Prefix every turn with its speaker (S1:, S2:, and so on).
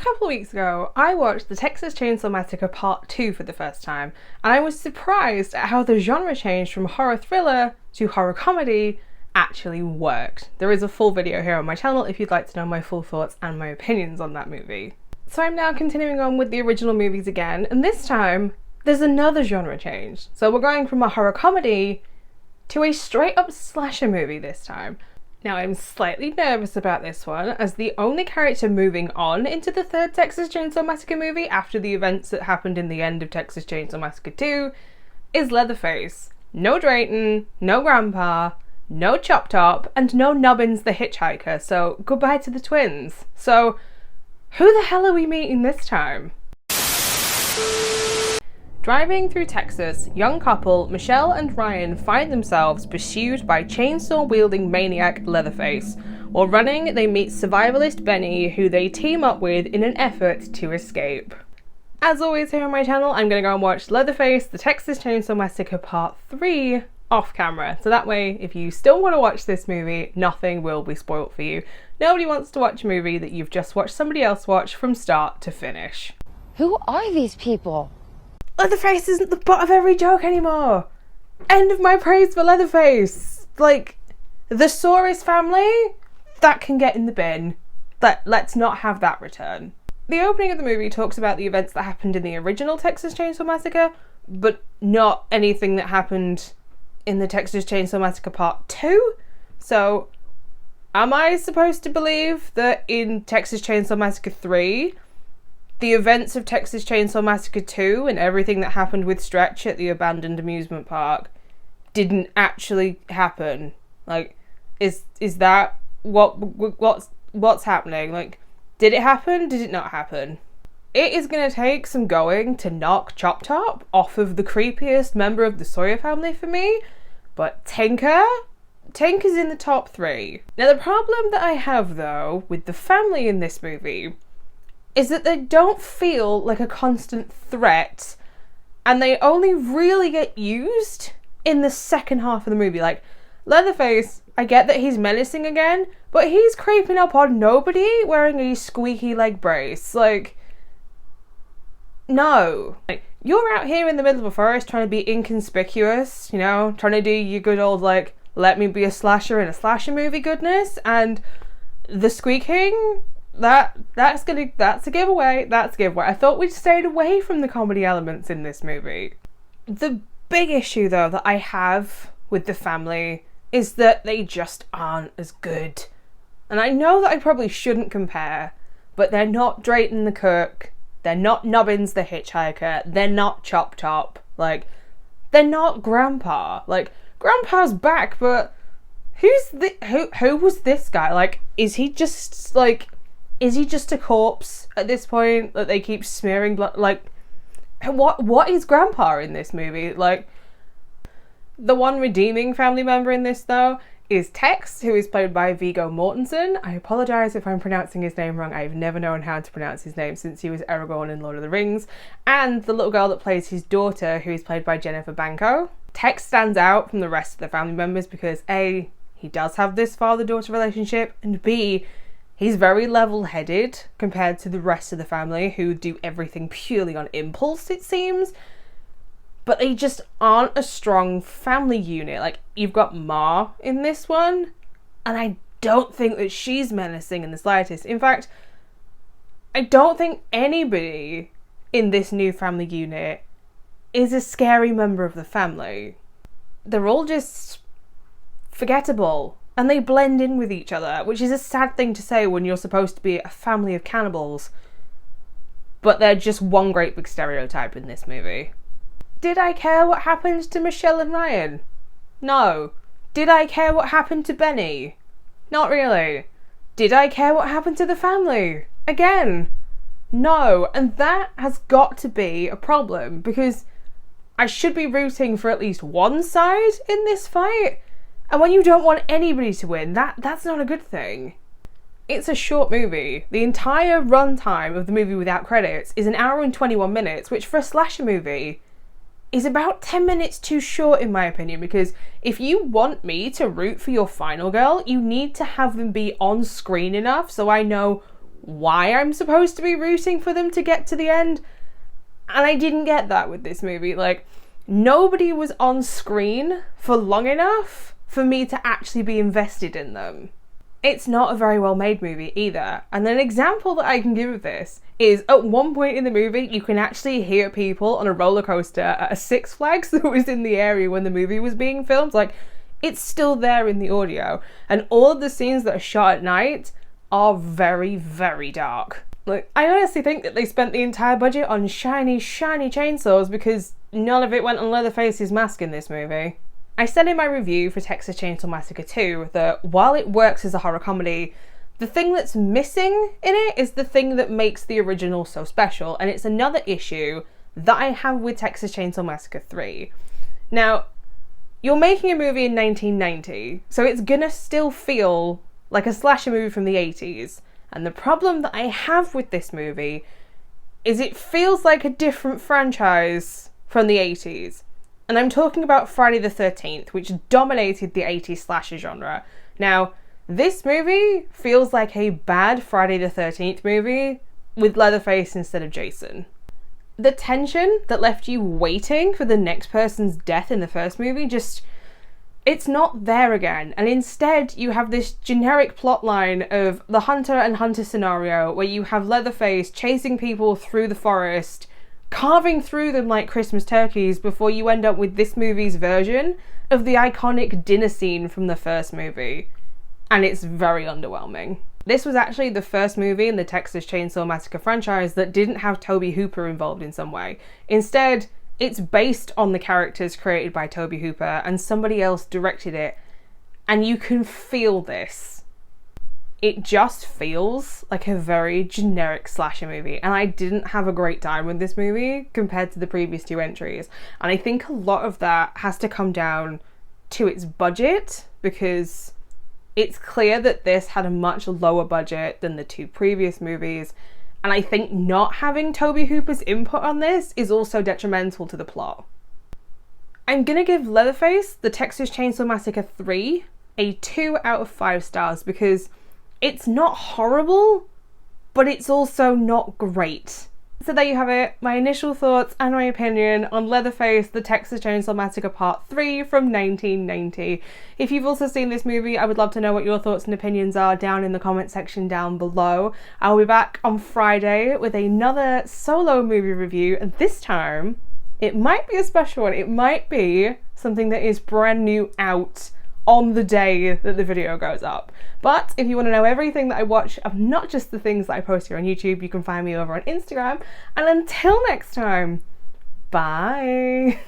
S1: couple of weeks ago, I watched the Texas Chainsaw Massacre Part 2 for the first time, and I was surprised at how the genre change from horror thriller to horror comedy actually worked. There is a full video here on my channel if you'd like to know my full thoughts and my opinions on that movie. So I'm now continuing on with the original movies again, and this time there's another genre change. So we're going from a horror comedy to a straight up slasher movie this time. Now I'm slightly nervous about this one, as the only character moving on into the third Texas Chainsaw Massacre movie after the events that happened in the end of Texas Chainsaw Massacre 2 is Leatherface. No Drayton, no Grandpa, no Chop Top, and no Nubbins the Hitchhiker, so goodbye to the twins. So who the hell are we meeting this time? Driving through Texas, young couple Michelle and Ryan find themselves pursued by chainsaw-wielding maniac Leatherface. While running, they meet survivalist Benny, who they team up with in an effort to escape. As always here on my channel, I'm going to go and watch Leatherface, the Texas Chainsaw Massacre Part 3 off camera. So that way, if you still want to watch this movie, nothing will be spoilt for you. Nobody wants to watch a movie that you've just watched somebody else watch from start to finish.
S2: Who are these people?
S1: Leatherface isn't the butt of every joke anymore. End of my praise for Leatherface. Like, the Saurus family, that can get in the bin. Let's not have that return. The opening of the movie talks about the events that happened in the original Texas Chainsaw Massacre, but not anything that happened in the Texas Chainsaw Massacre Part 2. So, am I supposed to believe that in Texas Chainsaw Massacre 3, the events of Texas Chainsaw Massacre 2 and everything that happened with Stretch at the abandoned amusement park didn't actually happen? Like, is that what's happening? Like, did it happen? Did it not happen? It is going to take some going to knock Chop Top off of the creepiest member of the Sawyer family for me, but Tinker's in the top 3. Now, the problem that I have, though, with the family in this movie is that they don't feel like a constant threat, and they only really get used in the second half of the movie. Like, Leatherface, I get that he's menacing again, but he's creeping up on nobody wearing a squeaky leg brace. Like, no. Like, you're out here in the middle of a forest trying to be inconspicuous, you know, trying to do your good old, like, let me be a slasher in a slasher movie goodness, and the squeaking, that's a giveaway. That's a giveaway. I thought we'd stayed away from the comedy elements in this movie. The big issue, though, that I have with the family is that they just aren't as good. And I know that I probably shouldn't compare, but they're not Drayton the cook, they're not Nubbins the hitchhiker, they're not Chop Top, like, they're not Grandpa. Like, Grandpa's back, but who was this guy? Like, is he just a corpse at this point that they keep smearing blood? Like, what is Grandpa in this movie? Like, the one redeeming family member in this, though, is Tex, who is played by Viggo Mortensen. I apologise if I'm pronouncing his name wrong. I've never known how to pronounce his name since he was Aragorn in Lord of the Rings. And the little girl that plays his daughter, who is played by Jennifer Banco. Tex stands out from the rest of the family members because A, he does have this father-daughter relationship, and B, he's very level-headed compared to the rest of the family, who do everything purely on impulse, it seems. But they just aren't a strong family unit. Like, you've got Ma in this one, and I don't think that she's menacing in the slightest. In fact, I don't think anybody in this new family unit is a scary member of the family. They're all just forgettable. And they blend in with each other, which is a sad thing to say when you're supposed to be a family of cannibals. But they're just one great big stereotype in this movie. Did I care what happened to Michelle and Ryan? No. Did I care what happened to Benny? Not really. Did I care what happened to the family? Again, no. And that has got to be a problem, because I should be rooting for at least one side in this fight. And when you don't want anybody to win, that's not a good thing. It's a short movie. The entire runtime of the movie without credits is 1 hour and 21 minutes, which for a slasher movie is about 10 minutes too short in my opinion, because if you want me to root for your final girl, you need to have them be on screen enough so I know why I'm supposed to be rooting for them to get to the end. And I didn't get that with this movie. Like, nobody was on screen for long enough for me to actually be invested in them. It's not a very well made movie either. And an example that I can give of this is at one point in the movie, you can actually hear people on a roller coaster at a Six Flags that was in the area when the movie was being filmed. Like, it's still there in the audio. And all of the scenes that are shot at night are very, very dark. Like, I honestly think that they spent the entire budget on shiny, shiny chainsaws because none of it went on Leatherface's mask in this movie. I said in my review for Texas Chainsaw Massacre 2 that while it works as a horror comedy, the thing that's missing in it is the thing that makes the original so special, and it's another issue that I have with Texas Chainsaw Massacre 3. Now, you're making a movie in 1990, so it's gonna still feel like a slasher movie from the 80s, and the problem that I have with this movie is it feels like a different franchise from the 80s. And I'm talking about Friday the 13th, which dominated the 80s slasher genre. Now, this movie feels like a bad Friday the 13th movie with Leatherface instead of Jason. The tension that left you waiting for the next person's death in the first movie it's not there again. And instead, you have this generic plotline of the hunter and hunter scenario where you have Leatherface chasing people through the forest, carving through them like Christmas turkeys before you end up with this movie's version of the iconic dinner scene from the first movie. And it's very underwhelming. This was actually the first movie in the Texas Chainsaw Massacre franchise that didn't have Tobe Hooper involved in some way. Instead, it's based on the characters created by Tobe Hooper and somebody else directed it. And you can feel this. It just feels like a very generic slasher movie, and I didn't have a great time with this movie compared to the previous two entries. And I think a lot of that has to come down to its budget, because it's clear that this had a much lower budget than the two previous movies, and I think not having Tobe Hooper's input on this is also detrimental to the plot. I'm gonna give Leatherface, the Texas Chainsaw Massacre 3, a 2 out of 5 stars because it's not horrible, but it's also not great. So there you have it, my initial thoughts and my opinion on Leatherface, the Texas Chainsaw Massacre Part 3 from 1990. If you've also seen this movie, I would love to know what your thoughts and opinions are down in the comment section down below. I'll be back on Friday with another solo movie review, and this time, it might be a special one. It might be something that is brand new out on the day that the video goes up. But if you want to know everything that I watch, of not just the things that I post here on YouTube, you can find me over on Instagram. And until next time, bye!